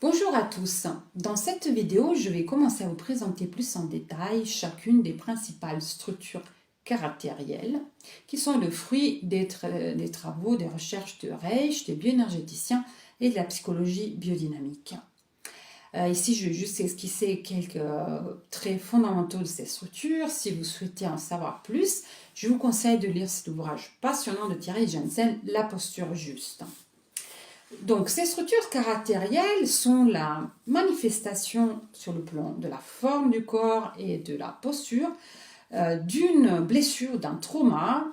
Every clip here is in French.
Bonjour à tous. Dans cette vidéo, je vais commencer à vous présenter plus en détail chacune des principales structures caractérielles qui sont le fruit des travaux, des recherches de Reich, des bioénergéticiens et de la psychologie biodynamique. Ici, je vais juste esquisser quelques traits fondamentaux de ces structures. Si vous souhaitez en savoir plus, je vous conseille de lire cet ouvrage passionnant de Thierry Jensen, La posture juste. Donc, ces structures caractérielles sont la manifestation sur le plan de la forme du corps et de la posture d'une blessure, d'un trauma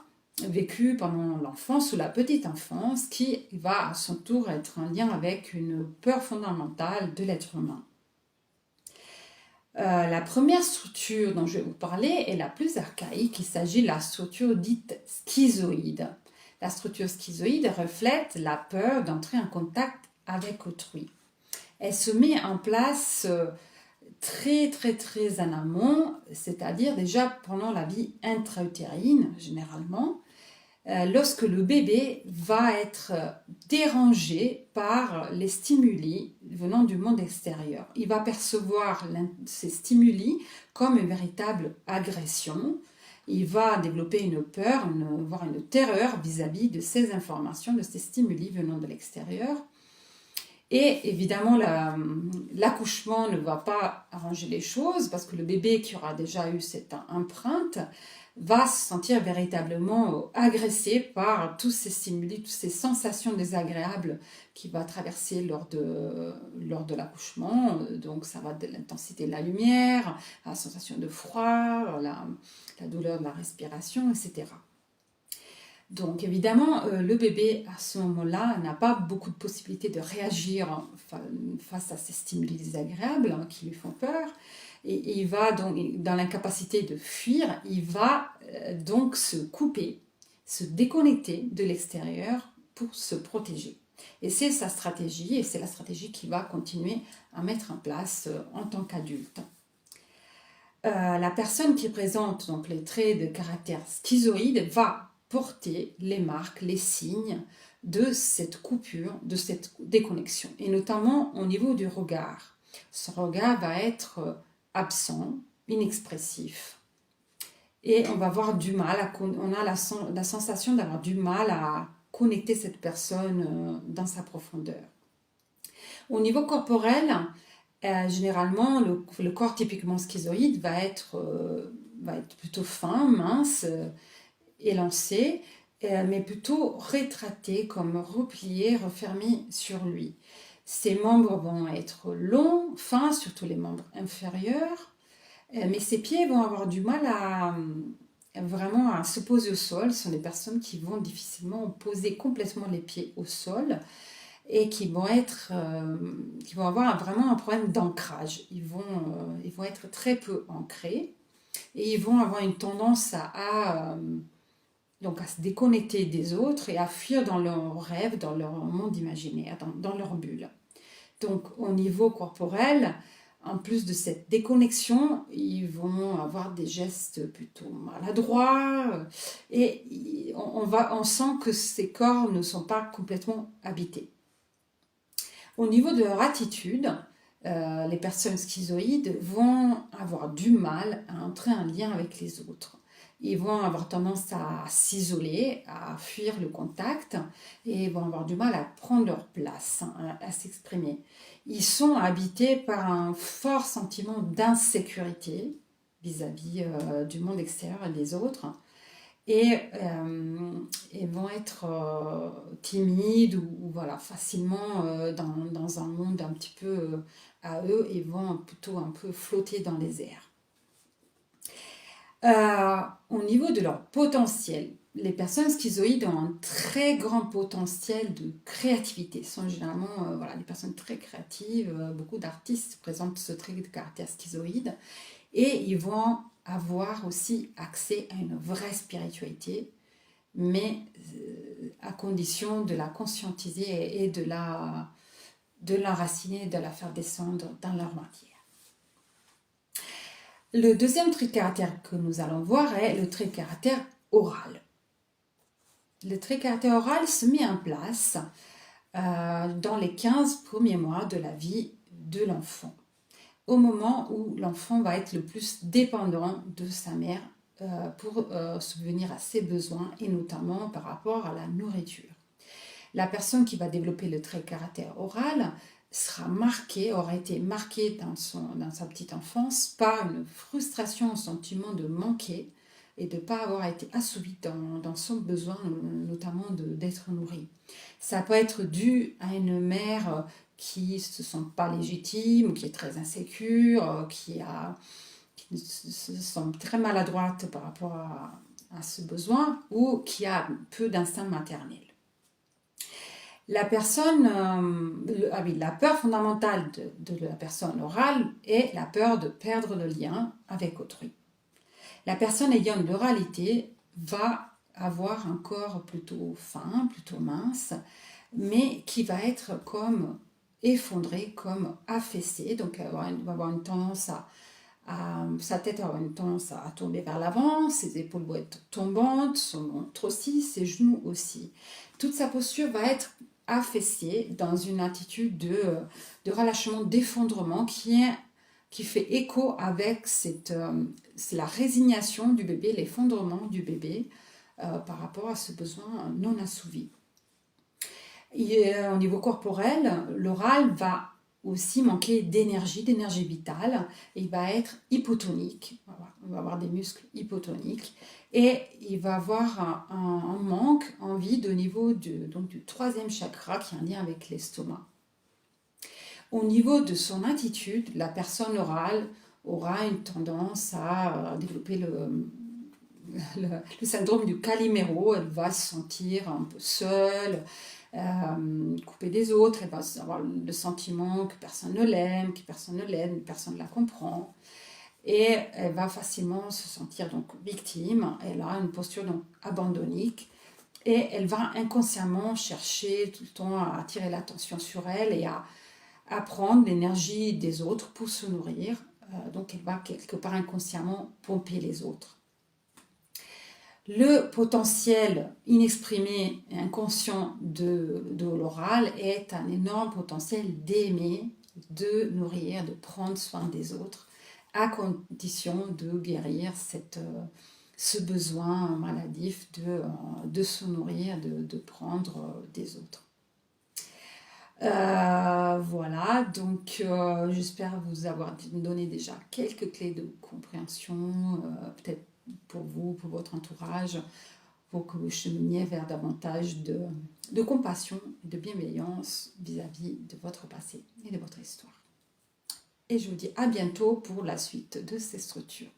vécu pendant l'enfance ou la petite enfance qui va à son tour être en lien avec une peur fondamentale de l'être humain. La première structure dont je vais vous parler est la plus archaïque, il s'agit de la structure dite schizoïde. La structure schizoïde reflète la peur d'entrer en contact avec autrui. Elle se met en place très en amont, c'est-à-dire déjà pendant la vie intra-utérine généralement, lorsque le bébé va être dérangé par les stimuli venant du monde extérieur. Il va percevoir ces stimuli comme une véritable agression. Il va développer une peur, voire une terreur vis-à-vis de ces informations, de ces stimuli venant de l'extérieur. Et évidemment, l'accouchement ne va pas arranger les choses parce que le bébé qui aura déjà eu cette empreinte va se sentir véritablement agressé par tous ces stimuli, toutes ces sensations désagréables qu'il va traverser lors de l'accouchement. Donc ça va de l'intensité de la lumière, la sensation de froid, la douleur de la respiration, etc. Donc évidemment, le bébé à ce moment-là n'a pas beaucoup de possibilités de réagir face à ces stimuli désagréables qui lui font peur. Et il va donc, dans l'incapacité de fuir, il va donc se couper, se déconnecter de l'extérieur pour se protéger. Et c'est sa stratégie, et c'est la stratégie qu'il va continuer à mettre en place en tant qu'adulte. La personne qui présente donc les traits de caractère schizoïde va porter les marques, les signes de cette coupure, de cette déconnexion, et notamment au niveau du regard. Son regard va être absent, inexpressif, et on va avoir du mal, on a la sensation d'avoir du mal à connecter cette personne dans sa profondeur. Au niveau corporel, généralement, le corps typiquement schizoïde va être plutôt fin, mince, élancé, mais plutôt rétracté, comme replié, refermé sur lui. Ses membres vont être longs, fins, surtout les membres inférieurs, mais ses pieds vont avoir du mal vraiment à se poser au sol. Ce sont des personnes qui vont difficilement poser complètement les pieds au sol et qui vont avoir vraiment un problème d'ancrage. Ils vont être très peu ancrés et ils vont avoir une tendance à se déconnecter des autres et à fuir dans leurs rêves, dans leur monde imaginaire, dans leur bulle. Donc au niveau corporel, en plus de cette déconnexion, ils vont avoir des gestes plutôt maladroits et on sent que ces corps ne sont pas complètement habités. Au niveau de leur attitude, les personnes schizoïdes vont avoir du mal à entrer en lien avec les autres. Ils vont avoir tendance à s'isoler, à fuir le contact et vont avoir du mal à prendre leur place, à s'exprimer. Ils sont habités par un fort sentiment d'insécurité vis-à-vis du monde extérieur et des autres et vont être timides ou voilà, facilement dans un monde un petit peu à eux et vont plutôt un peu flotter dans les airs. Au niveau de leur potentiel, les personnes schizoïdes ont un très grand potentiel de créativité. Ce sont généralement des personnes très créatives. Beaucoup d'artistes présentent ce trait de caractère schizoïde. Et ils vont avoir aussi accès à une vraie spiritualité, mais à condition de la conscientiser et de l'enraciner, de la faire descendre dans leur matière. Le deuxième trait de caractère que nous allons voir est le trait de caractère oral. Le trait de caractère oral se met en place dans les 15 premiers mois de la vie de l'enfant, au moment où l'enfant va être le plus dépendant de sa mère pour subvenir à ses besoins et notamment par rapport à la nourriture. La personne qui va développer le trait caractère oral aura été marquée dans sa petite enfance par une frustration, un sentiment de manquer et de ne pas avoir été assouvi dans son besoin, notamment d'être nourri. Ça peut être dû à une mère qui ne se sent pas légitime, qui est très insécure, qui se sent très maladroite par rapport à ce besoin ou qui a peu d'instinct maternel. La peur fondamentale de la personne orale est la peur de perdre le lien avec autrui. La personne ayant de l'oralité va avoir un corps plutôt fin, plutôt mince, mais qui va être comme effondré, comme affaissé. Donc elle va avoir une tendance sa tête va avoir une tendance à tomber vers l'avant, ses épaules vont être tombantes, son ventre aussi, ses genoux aussi. Toute sa posture va être affaissée dans une attitude de relâchement, d'effondrement qui fait écho avec c'est la résignation du bébé, l'effondrement du bébé par rapport à ce besoin non assouvi. Au niveau corporel, l'oral va aussi manquer d'énergie vitale. Il va être hypotonique, on va avoir des muscles hypotoniques et il va avoir un manque en vide au niveau du troisième chakra qui a un lien avec l'estomac. Au niveau de son attitude, la personne orale aura une tendance à développer le syndrome du Calimero. Elle va se sentir un peu seule, coupée des autres, elle va avoir le sentiment que personne ne l'aime, que personne ne l'aide, personne ne la comprend. Et elle va facilement se sentir donc victime. Elle a une posture donc abandonnique et elle va inconsciemment chercher tout le temps à attirer l'attention sur elle et à prendre l'énergie des autres pour se nourrir. Donc elle va quelque part inconsciemment pomper les autres. Le potentiel inexprimé et inconscient de l'oral est un énorme potentiel d'aimer, de nourrir, de prendre soin des autres, à condition de guérir ce besoin maladif de se nourrir, de prendre des autres. Voilà, donc j'espère vous avoir donné déjà quelques clés de compréhension, peut-être pour vous, pour votre entourage, pour que vous cheminiez vers davantage de compassion et de bienveillance vis-à-vis de votre passé et de votre histoire. Et je vous dis à bientôt pour la suite de ces structures.